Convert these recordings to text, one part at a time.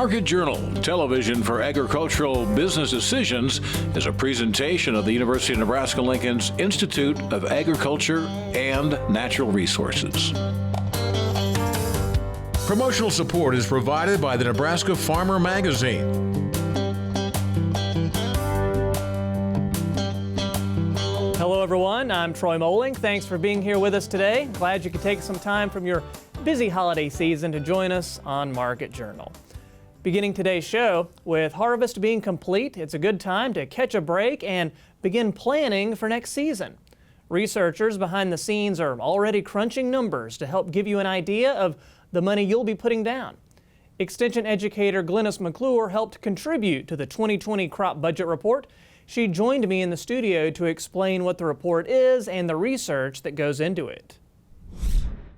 Market Journal, television for agricultural business decisions, is a presentation of the University of Nebraska-Lincoln's Institute of Agriculture and Natural Resources. Promotional support is provided by the Nebraska Farmer Magazine. Hello everyone, I'm Troy Moling. Thanks for being here with us today. Glad you could take some time from your busy holiday season to join us on Market Journal. Beginning today's show, with harvest being complete, it's a good time to catch a break and begin planning for next season. Researchers behind the scenes are already crunching numbers to help give you an idea of the money you'll be putting down. Extension educator Glennis McClure helped contribute to the 2020 crop budget report. She joined me in the studio to explain what the report is and the research that goes into it.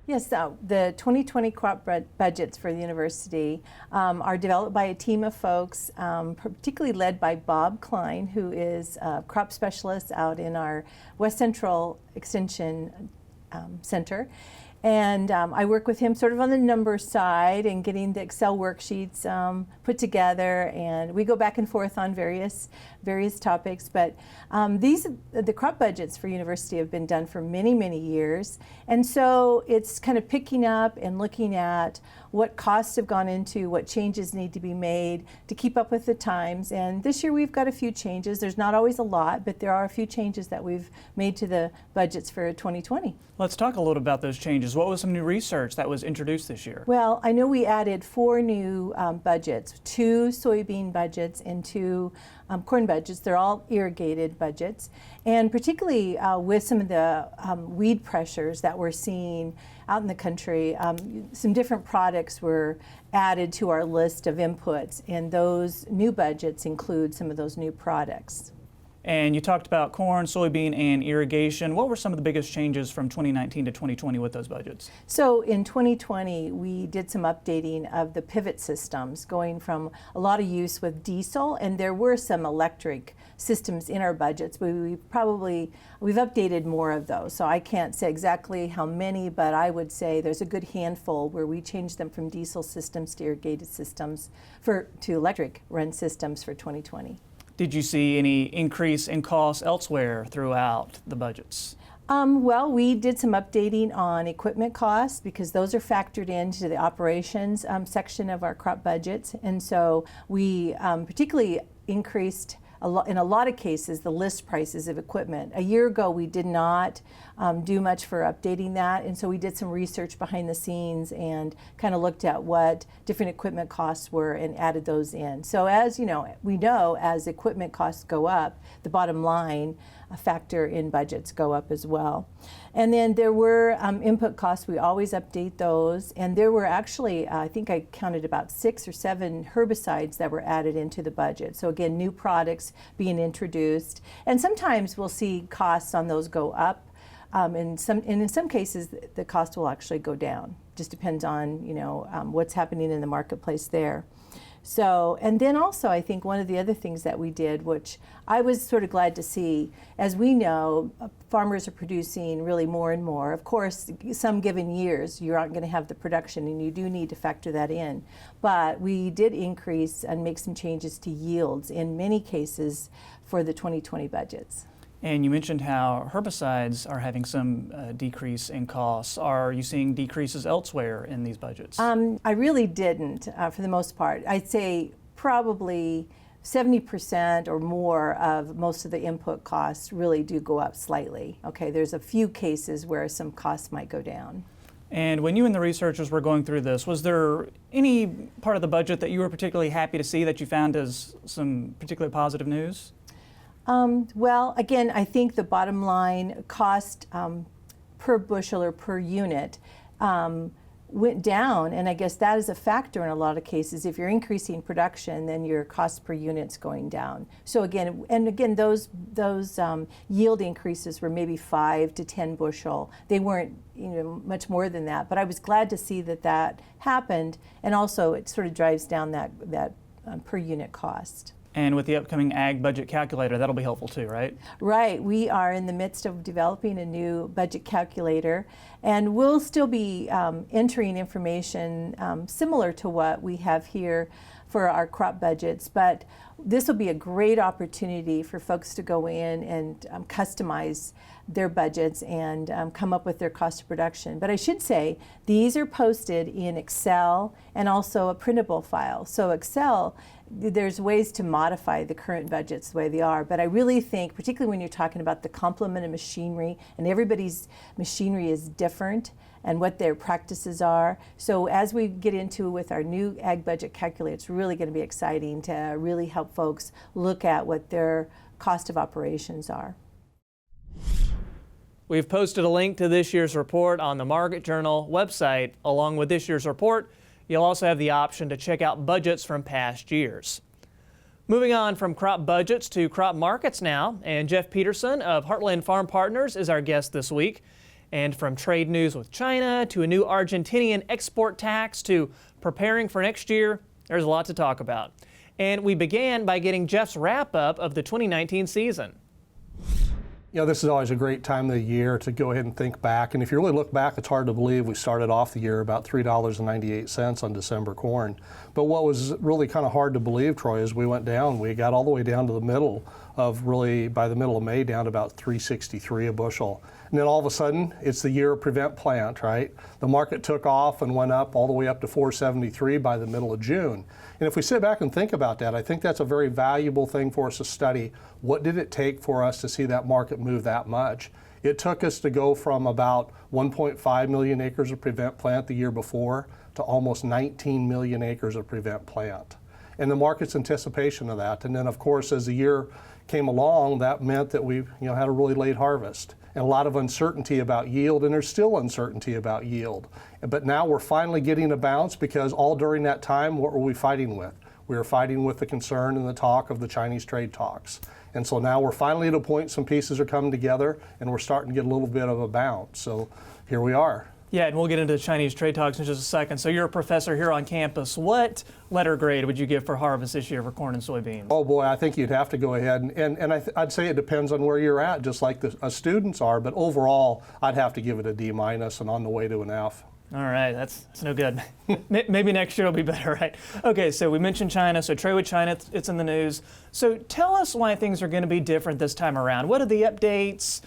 Yes, so the 2020 crop budgets for the university are developed by a team of folks, particularly led by Bob Klein, who is a crop specialist out in our West Central Extension Center. And I work with him sort of on the numbers side and getting the Excel worksheets put together, and we go back and forth on various topics. But the crop budgets for university have been done for many, many years, and so it's kind of picking up and looking at what costs have gone into, what changes need to be made to keep up with the times. And this year we've got a few changes. There's not always a lot, but there are a few changes that we've made to the budgets for 2020. Let's talk a little about those changes. What was some new research that was introduced this year? Well, I know we added 4 new budgets, 2 soybean budgets and 2 corn budgets. They're all irrigated budgets. And particularly with some of the weed pressures that we're seeing out in the country, some different products were added to our list of inputs, and those new budgets include some of those new products. And you talked about corn, soybean, and irrigation. What were some of the biggest changes from 2019 to 2020 with those budgets? So in 2020, we did some updating of the pivot systems, going from a lot of use with diesel, and there were some electric systems in our budgets, but we've updated more of those. So I can't say exactly how many, but I would say there's a good handful where we changed them from diesel systems to irrigated systems to electric run systems for 2020. Did you see any increase in costs elsewhere throughout the budgets? Well, we did some updating on equipment costs because those are factored into the operations section of our crop budgets. And so we particularly increased in a lot of cases the list prices of equipment. A year ago we did not do much for updating that, and so we did some research behind the scenes and kind of looked at what different equipment costs were and added those in. So as you know, we know as equipment costs go up, the bottom line factor in budgets go up as well. And then there were input costs. We always update those, and there were actually I think I counted about 6 or 7 herbicides that were added into the budget. So again, new products being introduced, and sometimes we'll see costs on those go up, and in some cases the cost will actually go down. Just depends on what's happening in the marketplace there. So, and then also I think one of the other things that we did, which I was sort of glad to see, as we know, farmers are producing really more and more. Of course, some given years you aren't going to have the production, and you do need to factor that in. But we did increase and make some changes to yields in many cases for the 2020 budgets. And you mentioned how herbicides are having some decrease in costs. Are you seeing decreases elsewhere in these budgets? I really didn't, for the most part. I'd say probably 70% or more of most of the input costs really do go up slightly. Okay, there's a few cases where some costs might go down. And when you and the researchers were going through this, was there any part of the budget that you were particularly happy to see that you found as some particularly positive news? Well, again, I think the bottom line cost per bushel or per unit went down, and I guess that is a factor in a lot of cases. If you're increasing production, then your cost per unit's going down. So again, those yield increases were maybe 5 to 10 bushel. They weren't much more than that, but I was glad to see that happened, and also it sort of drives down that per unit cost. And with the upcoming Ag Budget Calculator, that'll be helpful too, right? Right. We are in the midst of developing a new budget calculator, And we'll still be entering information similar to what we have here for our crop budgets, but this will be a great opportunity for folks to go in and customize their budgets and come up with their cost of production. But I should say, these are posted in Excel and also a printable file. So Excel, there's ways to modify the current budgets the way they are, but I really think, particularly when you're talking about the complement of machinery, and everybody's machinery is different, and what their practices are. So as we get into with our new ag budget calculator, it's really going to be exciting to really help folks look at what their cost of operations are. We've posted a link to this year's report on the Market Journal website. Along with this year's report, you'll also have the option to check out budgets from past years. Moving on from crop budgets to crop markets now, and Jeff Peterson of Heartland Farm Partners is our guest this week. And from trade news with China to a new Argentinian export tax to preparing for next year, there's a lot to talk about. And we began by getting Jeff's wrap-up of the 2019 season. You know, this is always a great time of the year to go ahead and think back. And if you really look back, it's hard to believe we started off the year about $3.98 on December corn. But what was really kind of hard to believe, Troy, is we went down. We got all the way down to the middle of really, by the middle of May, down to about $3.63 a bushel. And then all of a sudden, it's the year of prevent plant, right? The market took off and went up all the way up to $4.73 by the middle of June. And if we sit back and think about that, I think that's a very valuable thing for us to study. What did it take for us to see that market move that much? It took us to go from about 1.5 million acres of prevent plant the year before to almost 19 million acres of prevent plant. And the market's anticipation of that. And then, of course, as the year came along, that meant that we had a really late harvest and a lot of uncertainty about yield, and there's still uncertainty about yield. But now we're finally getting a bounce, because all during that time, what were we fighting with? We were fighting with the concern and the talk of the Chinese trade talks. And so now we're finally at a point some pieces are coming together and we're starting to get a little bit of a bounce. So here we are. Yeah, and we'll get into the Chinese trade talks in just a second. So you're a professor here on campus. What letter grade would you give for harvest this year for corn and soybeans? Oh boy, I think you'd have to go ahead and I'd say it depends on where you're at, just like the students are. But overall, I'd have to give it a D- and on the way to an F. All right, that's no good. Maybe next year will be better, right? Okay, so we mentioned China. So trade with China, it's in the news. So tell us why things are going to be different this time around. What are the updates?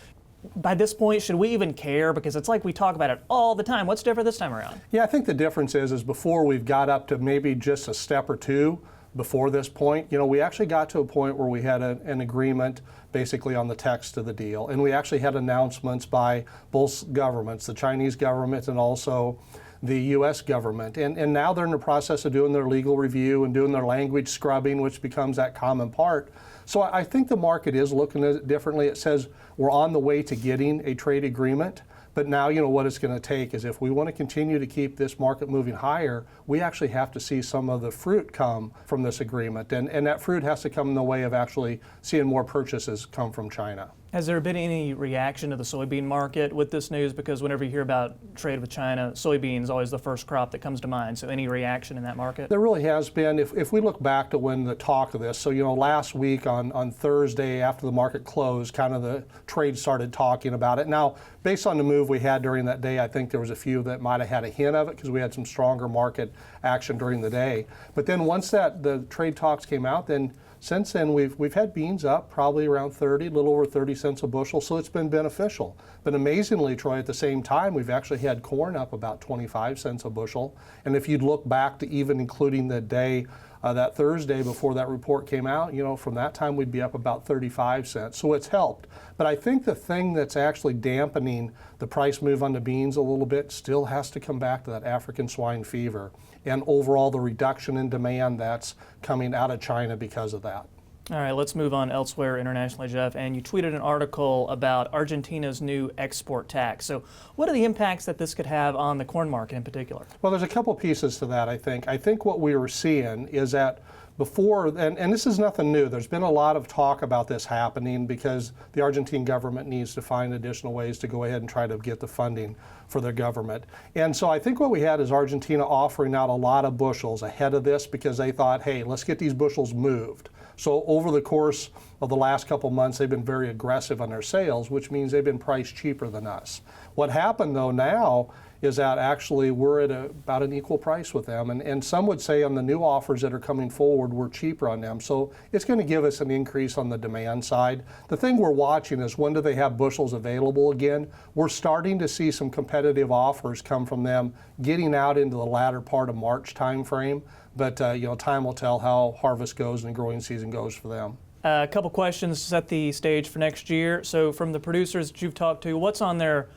By this point, should we even care? Because it's like we talk about it all the time. What's different this time around? Yeah, I think the difference is before we've got up to maybe just a step or two before this point, we actually got to a point where we had an agreement basically on the text of the deal. And we actually had announcements by both governments, the Chinese government and also the U.S. government. And now they're in the process of doing their legal review and doing their language scrubbing, which becomes that common part. So I think the market is looking at it differently. It says we're on the way to getting a trade agreement. But now, what it's going to take is, if we want to continue to keep this market moving higher, we actually have to see some of the fruit come from this agreement. And that fruit has to come in the way of actually seeing more purchases come from China. Has there been any reaction to the soybean market with this news? Because whenever you hear about trade with China, soybean is always the first crop that comes to mind. So any reaction in that market? There really has been. If we look back to when the talk of this, so last week on Thursday after the market closed, kind of the trade started talking about it. Now, based on the move we had during that day, I think there was a few that might have had a hint of it, because we had some stronger market action during the day. But then once the trade talks came out, then since then, we've had beans up probably around 30, a little over 30 cents a bushel, so it's been beneficial. But amazingly, Troy, at the same time, we've actually had corn up about 25 cents a bushel. And if you'd look back to even including the day, that Thursday before that report came out, from that time we'd be up about 35 cents. So it's helped. But I think the thing that's actually dampening the price move on the beans a little bit still has to come back to that African swine fever and overall the reduction in demand that's coming out of China because of that. All right, let's move on elsewhere internationally, Jeff. And you tweeted an article about Argentina's new export tax. So what are the impacts that this could have on the corn market in particular? Well, there's a couple pieces to that, I think. I think what we were seeing is that before, and this is nothing new, there's been a lot of talk about this happening because the Argentine government needs to find additional ways to go ahead and try to get the funding for their government. And so I think what we had is Argentina offering out a lot of bushels ahead of this because they thought, hey, let's get these bushels moved. So over the course of the last couple months, they've been very aggressive on their sales, which means they've been priced cheaper than us. What happened though now is that actually we're at about an equal price with them. And some would say on the new offers that are coming forward, we're cheaper on them. So it's going to give us an increase on the demand side. The thing we're watching is when do they have bushels available again? We're starting to see some competitive offers come from them getting out into the latter part of March timeframe. But time will tell how harvest goes and growing season goes for them. A couple questions to set the stage for next year. So from the producers that you've talked to, what's on their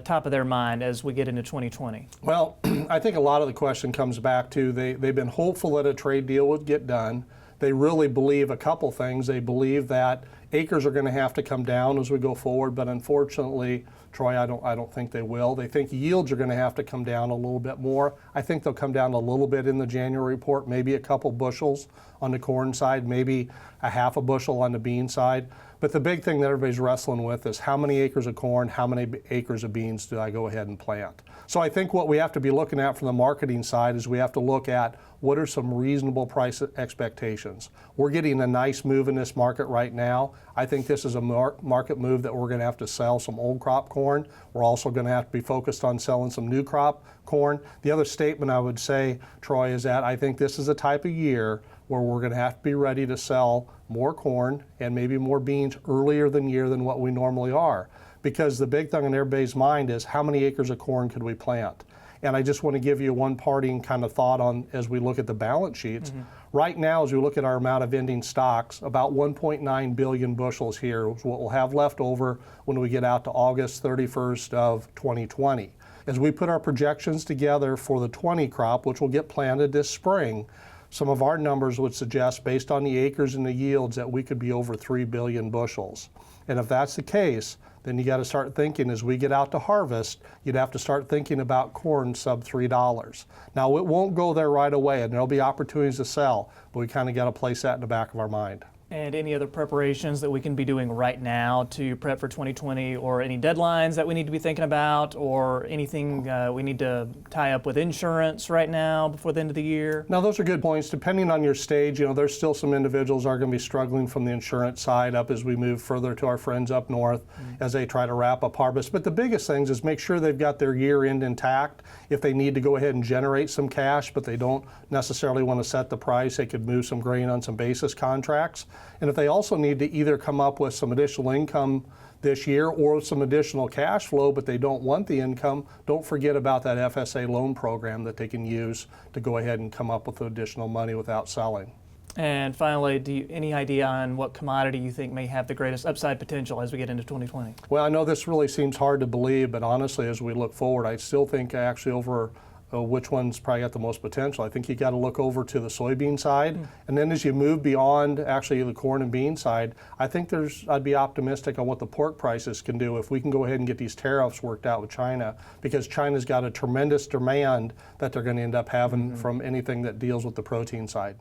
top of their mind as we get into 2020? Well, I think a lot of the question comes back to they've been hopeful that a trade deal would get done. They really believe a couple things. They believe that acres are going to have to come down as we go forward, but unfortunately, Troy, I don't think they will. They think yields are going to have to come down a little bit more. I think they'll come down a little bit in the January report, maybe a couple bushels on the corn side, maybe a half a bushel on the bean side. But the big thing that everybody's wrestling with is how many acres of corn, how many acres of beans do I go ahead and plant? So I think what we have to be looking at from the marketing side is we have to look at what are some reasonable price expectations. We're getting a nice move in this market right now. I think this is a market move that we're going to have to sell some old crop corn. We're also going to have to be focused on selling some new crop corn. The other statement I would say, Troy, is that I think this is a type of year where we're going to have to be ready to sell more corn and maybe more beans earlier than year than what we normally are. Because the big thing in everybody's mind is how many acres of corn could we plant? And I just want to give you one parting kind of thought on as we look at the balance sheets. Right now, as we look at our amount of ending stocks, about 1.9 billion bushels here is what we'll have left over when we get out to August 31st of 2020. As we put our projections together for the 20 crop, which will get planted this spring, some of our numbers would suggest, based on the acres and the yields, that we could be over 3 billion bushels. And if that's the case, then you got to start thinking as we get out to harvest, you'd have to start thinking about corn sub $3. Now, it won't go there right away, and there'll be opportunities to sell, but we kind of got to place that in the back of our mind. And any other preparations that we can be doing right now to prep for 2020, or any deadlines that we need to be thinking about, or anything we need to tie up with insurance right now before the end of the year? Now, those are good points. Depending on your stage, there's still some individuals are going to be struggling from the insurance side up as we move further to our friends up north as they try to wrap up harvest. But the biggest things is make sure they've got their year end intact. If they need to go ahead and generate some cash, but they don't necessarily want to set the price, they could move some grain on some basis contracts. And if they also need to either come up with some additional income this year or some additional cash flow, but they don't want the income, don't forget about that FSA loan program that they can use to go ahead and come up with additional money without selling. And finally, any idea on what commodity you think may have the greatest upside potential as we get into 2020? Well, I know this really seems hard to believe, but honestly, as we look forward, I still think actually over which one's probably got the most potential. I think you got to look over to the soybean side, and then as you move beyond actually the corn and bean side, I think I'd be optimistic on what the pork prices can do if we can go ahead and get these tariffs worked out with China, because China's got a tremendous demand that they're going to end up having from anything that deals with the protein side.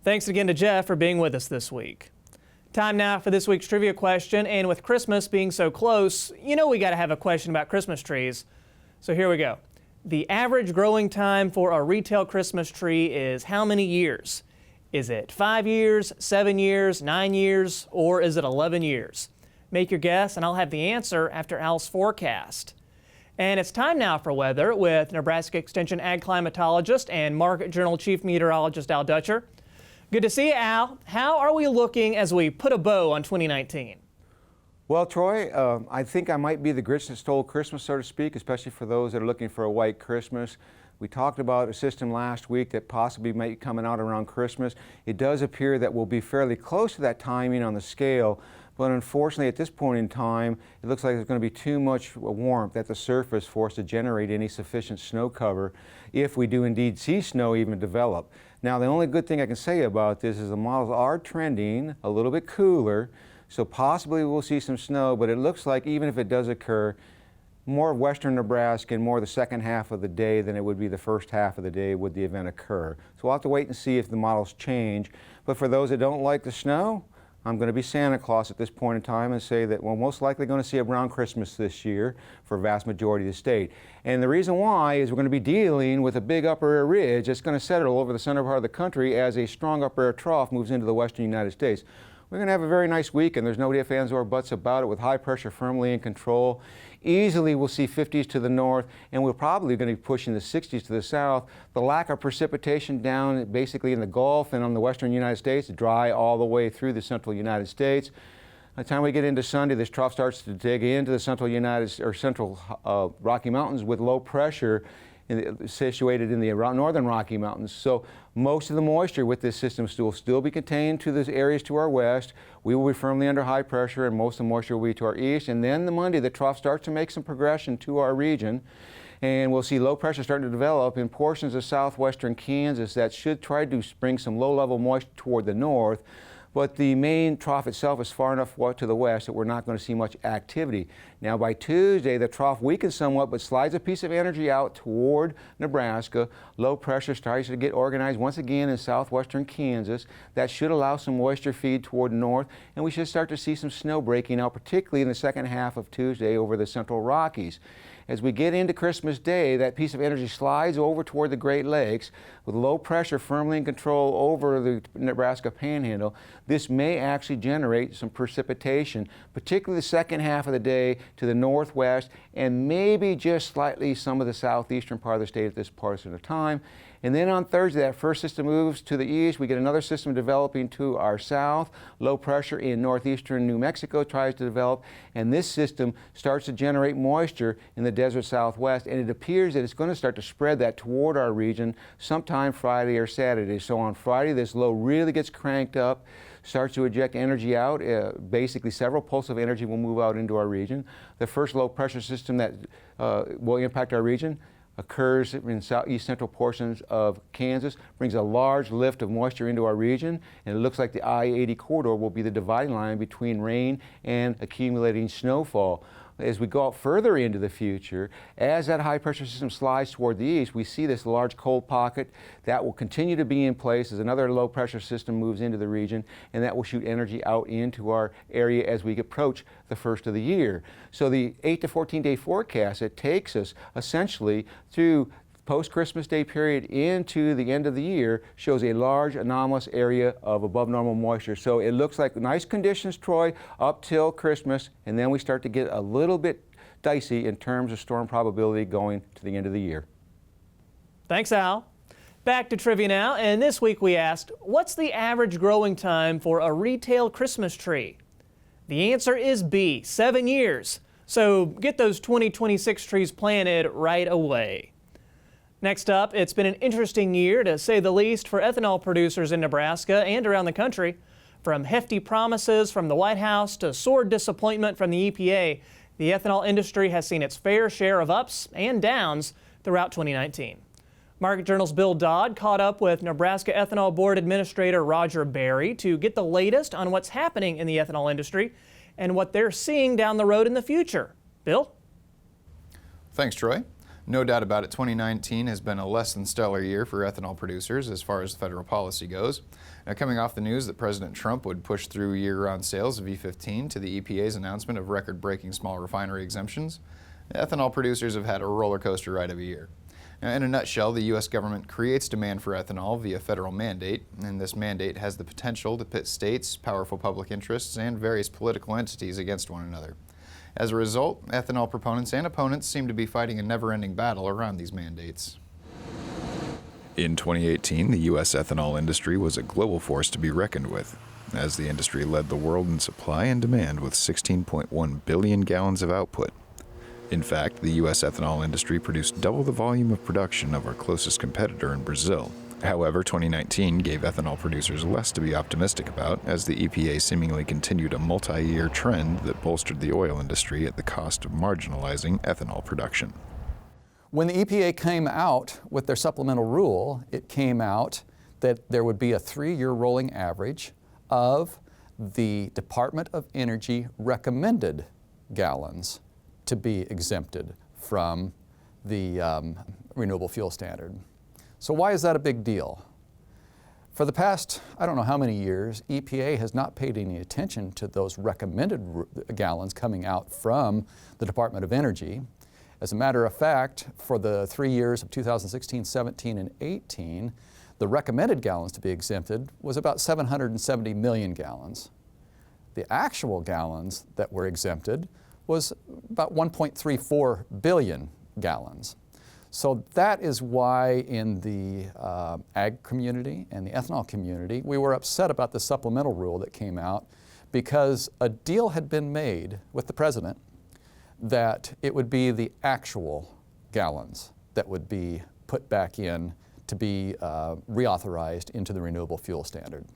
Thanks again to Jeff for being with us this week. Time now for this week's trivia question, and with Christmas being so close, we got to have a question about Christmas trees. So here we go. The average growing time for a retail Christmas tree is how many years? Is it 5 years, 7 years, 9 years, or is it 11 years? Make your guess, and I'll have the answer after Al's forecast. And it's time now for weather with Nebraska Extension Ag Climatologist and Market Journal Chief Meteorologist Al Dutcher. Good to see you, Al. How are we looking as we put a bow on 2019? Well, Troy, I think I might be the Grinch that stole Christmas, so to speak, especially for those that are looking for a white Christmas. We talked about a system last week that possibly might be coming out around Christmas. It does appear that we'll be fairly close to that timing on the scale, but unfortunately at this point in time, it looks like there's going to be too much warmth at the surface for us to generate any sufficient snow cover if we do indeed see snow even develop. Now, the only good thing I can say about this is the models are trending a little bit cooler, so possibly we'll see some snow, but it looks like even if it does occur, more of western Nebraska and more the second half of the day than it would be the first half of the day would the event occur. So we'll have to wait and see if the models change. But for those that don't like the snow, I'm going to be Santa Claus at this point in time and say that we're most likely going to see a brown Christmas this year for a vast majority of the state. And the reason why is we're going to be dealing with a big upper air ridge that's going to settle over the center part of the country as a strong upper air trough moves into the western United States. We're going to have a very nice week, and there's no ifs, ands, or buts about it, with high pressure firmly in control. Easily we'll see 50s to the north, and we're probably going to be pushing the 60s to the south. The lack of precipitation down basically in the Gulf and on the western United States, dry all the way through the central United States. By the time we get into Sunday, this trough starts to dig into the central Rocky Mountains with low pressure situated in the northern Rocky Mountains. So most of the moisture with this system will still be contained to the areas to our west. We will be firmly under high pressure, and most of the moisture will be to our east. And then the Monday, the trough starts to make some progression to our region, and we'll see low pressure starting to develop in portions of southwestern Kansas that should try to bring some low-level moisture toward the north. But the main trough itself is far enough to the west that we're not going to see much activity. Now by Tuesday, the trough weakens somewhat, but slides a piece of energy out toward Nebraska. Low pressure starts to get organized once again in southwestern Kansas. That should allow some moisture feed toward the north, and we should start to see some snow breaking out, particularly in the second half of Tuesday over the central Rockies. As we get into Christmas Day, that piece of energy slides over toward the Great Lakes with low pressure firmly in control over the Nebraska Panhandle. This may actually generate some precipitation, particularly the second half of the day to the northwest, and maybe just slightly some of the southeastern part of the state at this portion of time. And then on Thursday, that first system moves to the east. We get another system developing to our south. Low pressure in northeastern New Mexico tries to develop, and this system starts to generate moisture in the desert southwest, and it appears that it's going to start to spread that toward our region sometime Friday or Saturday. So on Friday, this low really gets cranked up, starts to eject energy out. Basically, several pulses of energy will move out into our region. The first low pressure system that will impact our region occurs in southeast central portions of Kansas, brings a large lift of moisture into our region, and it looks like the I-80 corridor will be the dividing line between rain and accumulating snowfall. As we go out further into the future, as that high pressure system slides toward the east, we see this large cold pocket that will continue to be in place as another low pressure system moves into the region, and that will shoot energy out into our area as we approach the first of the year. So the 8 to 14 day forecast, it takes us essentially through post-Christmas Day period into the end of the year, shows a large anomalous area of above normal moisture. So it looks like nice conditions, Troy, up till Christmas, and then we start to get a little bit dicey in terms of storm probability going to the end of the year. Thanks, Al. Back to trivia now, and this week we asked, what's the average growing time for a retail Christmas tree? The answer is B, 7 years. So get those 2026 trees planted right away. Next up, it's been an interesting year, to say the least, for ethanol producers in Nebraska and around the country. From hefty promises from the White House to sore disappointment from the EPA, the ethanol industry has seen its fair share of ups and downs throughout 2019. Market Journal's Bill Dodd caught up with Nebraska Ethanol Board Administrator Roger Berry to get the latest on what's happening in the ethanol industry and what they're seeing down the road in the future. Bill? Thanks, Troy. No doubt about it, 2019 has been a less than stellar year for ethanol producers as far as federal policy goes. Now, coming off the news that President Trump would push through year-round sales of E15 to the EPA's announcement of record-breaking small refinery exemptions, ethanol producers have had a roller coaster ride of a year. Now, in a nutshell, the U.S. government creates demand for ethanol via federal mandate, and this mandate has the potential to pit states, powerful public interests, and various political entities against one another. As a result, ethanol proponents and opponents seem to be fighting a never-ending battle around these mandates. In 2018, the U.S. ethanol industry was a global force to be reckoned with, as the industry led the world in supply and demand with 16.1 billion gallons of output. In fact, the U.S. ethanol industry produced double the volume of production of our closest competitor in Brazil. However, 2019 gave ethanol producers less to be optimistic about, as the EPA seemingly continued a multi-year trend that bolstered the oil industry at the cost of marginalizing ethanol production. When the EPA came out with their supplemental rule, it came out that there would be a 3-year rolling average of the Department of Energy recommended gallons to be exempted from the renewable fuel standard. So why is that a big deal? For the past, I don't know how many years, EPA has not paid any attention to those recommended gallons coming out from the Department of Energy. As a matter of fact, for the 3 years of 2016, 17, and 18, the recommended gallons to be exempted was about 770 million gallons. The actual gallons that were exempted was about 1.34 billion gallons. So that is why in the ag community and the ethanol community, we were upset about the supplemental rule that came out, because a deal had been made with the president that it would be the actual gallons that would be put back in to be reauthorized into the renewable fuel standard.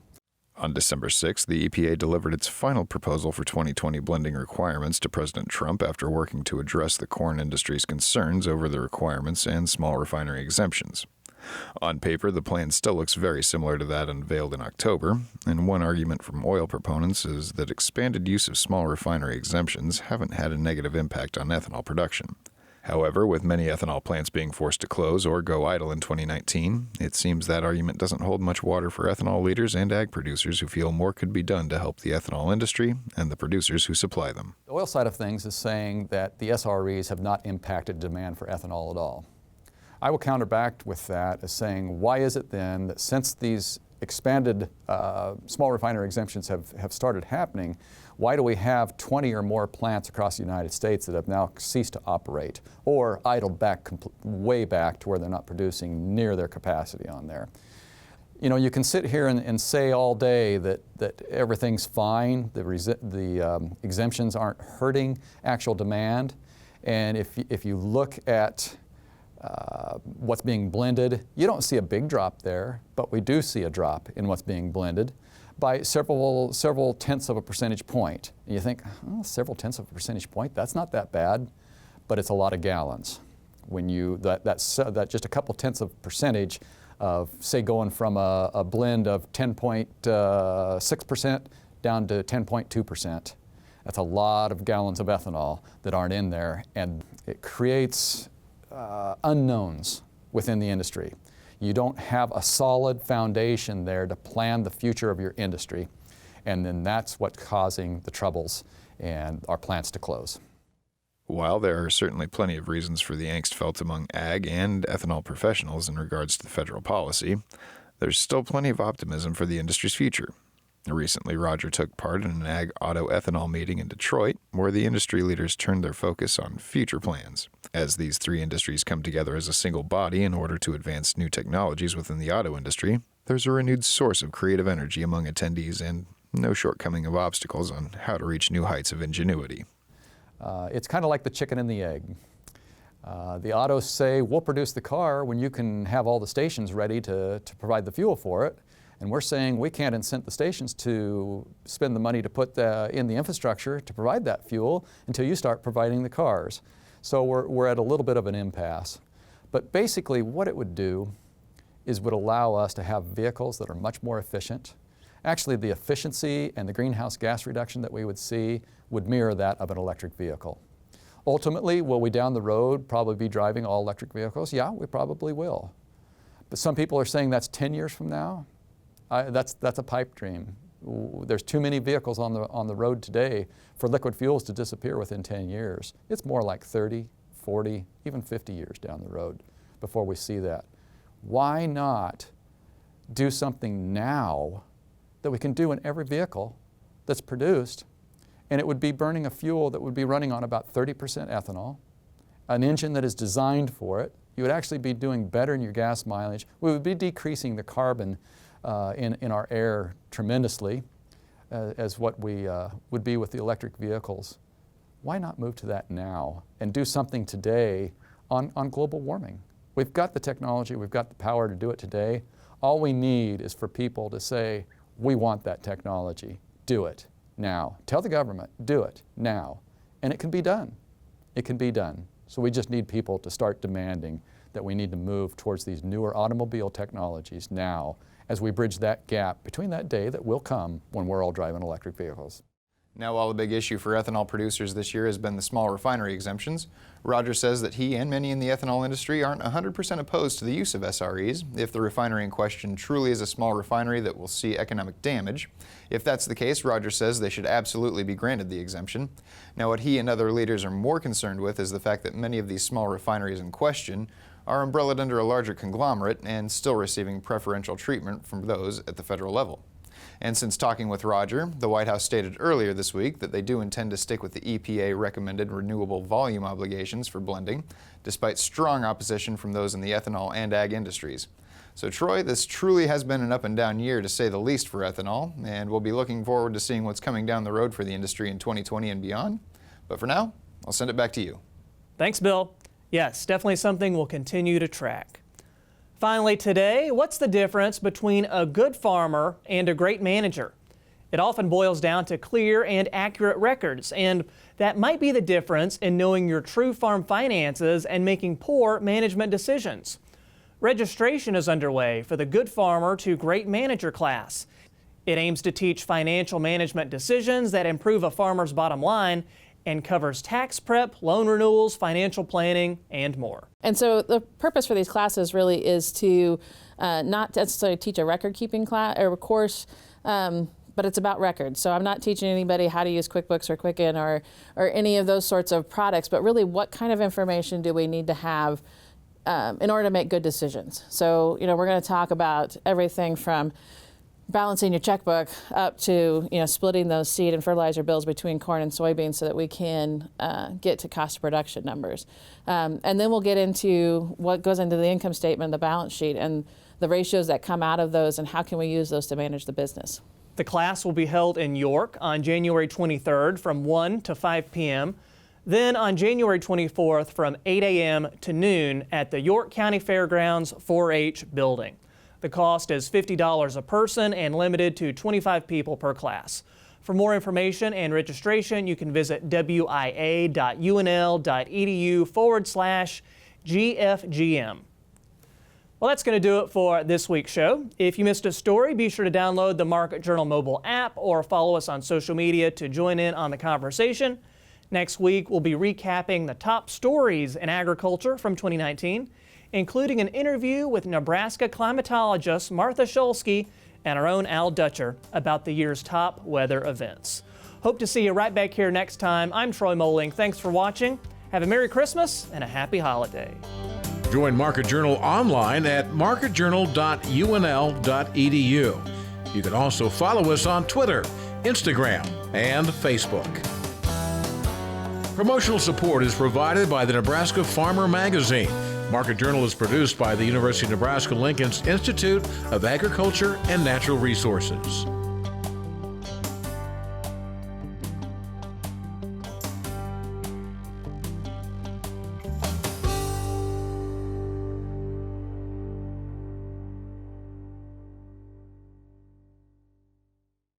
On December 6th, the EPA delivered its final proposal for 2020 blending requirements to President Trump after working to address the corn industry's concerns over the requirements and small refinery exemptions. On paper, the plan still looks very similar to that unveiled in October, and one argument from oil proponents is that expanded use of small refinery exemptions haven't had a negative impact on ethanol production. However, with many ethanol plants being forced to close or go idle in 2019, it seems that argument doesn't hold much water for ethanol leaders and ag producers who feel more could be done to help the ethanol industry and the producers who supply them. The oil side of things is saying that the SREs have not impacted demand for ethanol at all. I will counter back with that as saying, why is it then that since these expanded small refinery exemptions have started happening, why do we have 20 or more plants across the United States that have now ceased to operate or idled back way back to where they're not producing near their capacity on there? You know, you can sit here and say all day that everything's fine, the exemptions aren't hurting actual demand, and if you look at what's being blended, you don't see a big drop there, but we do see a drop in what's being blended by several tenths of a percentage point. And you think, oh, several tenths of a percentage point, that's not that bad, but it's a lot of gallons. When you, that's just a couple tenths of percentage of, say, going from a blend of 10.6% down to 10.2%. That's a lot of gallons of ethanol that aren't in there, and it creates unknowns within the industry. You don't have a solid foundation there to plan the future of your industry, and then that's what's causing the troubles and our plants to close. While there are certainly plenty of reasons for the angst felt among ag and ethanol professionals in regards to the federal policy, there's still plenty of optimism for the industry's future. Recently, Roger took part in an ag auto ethanol meeting in Detroit, where the industry leaders turned their focus on future plans. As these three industries come together as a single body in order to advance new technologies within the auto industry, there's a renewed source of creative energy among attendees and no shortcoming of obstacles on how to reach new heights of ingenuity. It's kind of like the chicken and the egg. The autos say, we'll produce the car when you can have all the stations ready to provide the fuel for it. And we're saying we can't incent the stations to spend the money to put in the infrastructure to provide that fuel until you start providing the cars. So we're at a little bit of an impasse. But basically what it would do is would allow us to have vehicles that are much more efficient. Actually, the efficiency and the greenhouse gas reduction that we would see would mirror that of an electric vehicle. Ultimately, will we down the road probably be driving all electric vehicles? Yeah, we probably will. But some people are saying that's 10 years from now. That's a pipe dream. There's too many vehicles on the road today for liquid fuels to disappear within 10 years. It's more like 30, 40, even 50 years down the road before we see that. Why not do something now that we can do in every vehicle that's produced, and it would be burning a fuel that would be running on about 30% ethanol, an engine that is designed for it. You would actually be doing better in your gas mileage. We would be decreasing the carbon in our air tremendously, as what we would be with the electric vehicles. Why not move to that now and do something today on global warming? We've got the technology, we've got the power to do it today. All we need is for people to say, we want that technology, do it now. Tell the government, do it now. And it can be done. It can be done. So we just need people to start demanding that we need to move towards these newer automobile technologies now, as we bridge that gap between that day that will come when we're all driving electric vehicles. Now, while a big issue for ethanol producers this year has been the small refinery exemptions, Roger says that he and many in the ethanol industry aren't 100% opposed to the use of SREs if the refinery in question truly is a small refinery that will see economic damage. If that's the case, Roger says they should absolutely be granted the exemption. Now, what he and other leaders are more concerned with is the fact that many of these small refineries in question are umbrellaed under a larger conglomerate and still receiving preferential treatment from those at the federal level. And since talking with Roger, the White House stated earlier this week that they do intend to stick with the EPA recommended renewable volume obligations for blending, despite strong opposition from those in the ethanol and ag industries. So Troy, this truly has been an up and down year to say the least for ethanol, and we'll be looking forward to seeing what's coming down the road for the industry in 2020 and beyond. But for now, I'll send it back to you. Thanks, Bill. Yes, definitely something we'll continue to track. Finally today, what's the difference between a good farmer and a great manager? It often boils down to clear and accurate records, and that might be the difference in knowing your true farm finances and making poor management decisions. Registration is underway for the Good Farmer to Great Manager class. It aims to teach financial management decisions that improve a farmer's bottom line and covers tax prep, loan renewals, financial planning, and more. And so the purpose for these classes really is to not necessarily teach a record-keeping class or course, but it's about records. So I'm not teaching anybody how to use QuickBooks or Quicken or any of those sorts of products, but really what kind of information do we need to have in order to make good decisions. So, we're going to talk about everything from balancing your checkbook up to splitting those seed and fertilizer bills between corn and soybeans so that we can get to cost of production numbers. And then we'll get into what goes into the income statement, the balance sheet, and the ratios that come out of those and how can we use those to manage the business. The class will be held in York on January 23rd from 1 to 5 p.m. Then on January 24th from 8 a.m. to noon at the York County Fairgrounds 4-H building. The cost is $50 a person and limited to 25 people per class. For more information and registration, you can visit wia.unl.edu/GFGM. Well, that's going to do it for this week's show. If you missed a story, be sure to download the Market Journal mobile app or follow us on social media to join in on the conversation. Next week, we'll be recapping the top stories in agriculture from 2019. Including an interview with Nebraska climatologist Martha Shulsky and our own Al Dutcher about the year's top weather events. Hope to see you right back here next time. I'm Troy Moling. Thanks for watching. Have a Merry Christmas and a Happy Holiday. Join Market Journal online at marketjournal.unl.edu. You can also follow us on Twitter, Instagram, and Facebook. Promotional support is provided by the Nebraska Farmer Magazine. Market Journal is produced by the University of Nebraska-Lincoln's Institute of Agriculture and Natural Resources.